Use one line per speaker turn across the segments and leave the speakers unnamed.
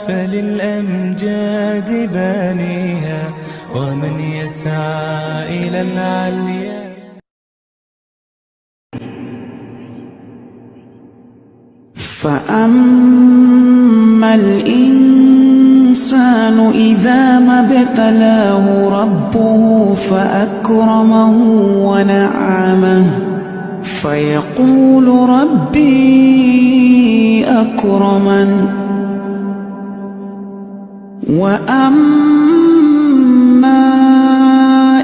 فللأمجاد بانيها ومن يسعى إلى العليا.
فأما الإنسان إذا ما ابتلاه ربه فأكرمه ونعمه فيقول ربي أكرمن. وأما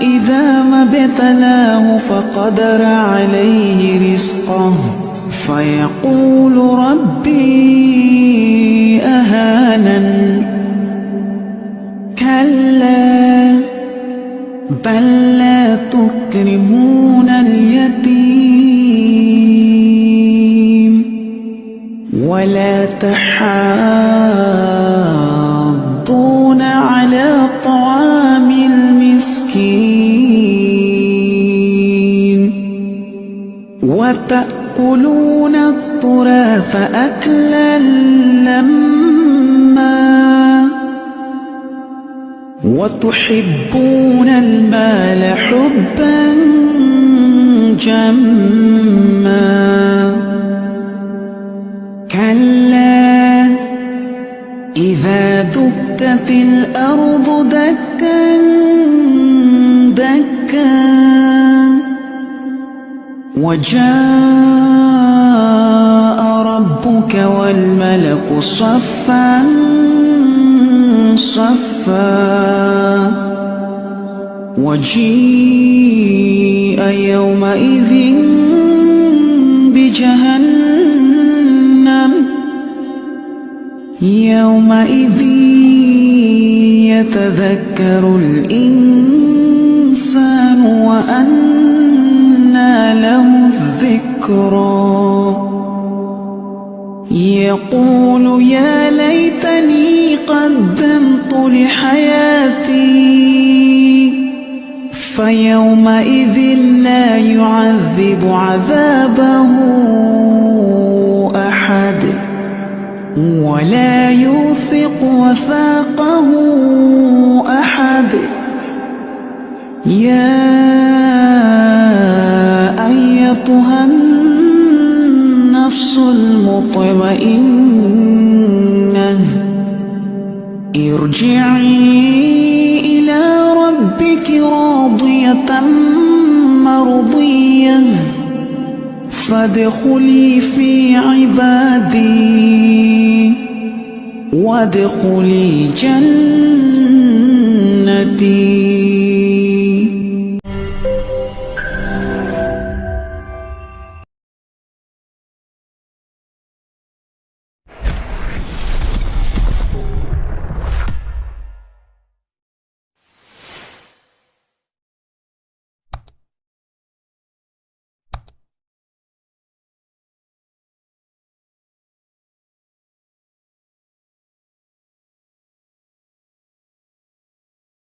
إذا ما ابتلاه فقدر عليه رزقه فيقول ربي أهانن. كلا بل لا تكرمون اليتيم ولا تحاضون على طعام المسكين وتأكلون التراث أكلا لما وتحبون المال حبا جما. كلا إذا دكت الأرض دكا دكا وجاء ربك والملك صفا صفا وجيء يومئذ بجهنم يومئذ يتذكر الإنسان وأنى له الذكرى يقول يا ليتني قدمت لحياتي فيومئذ لا يعذب عذابه أحد ولا يوثق وثاقه أحد. يا أيتها النفس المطمئنة ارجعي إلى ربك راضية مرضية فادخلي في عبادي وادخلي جنتي.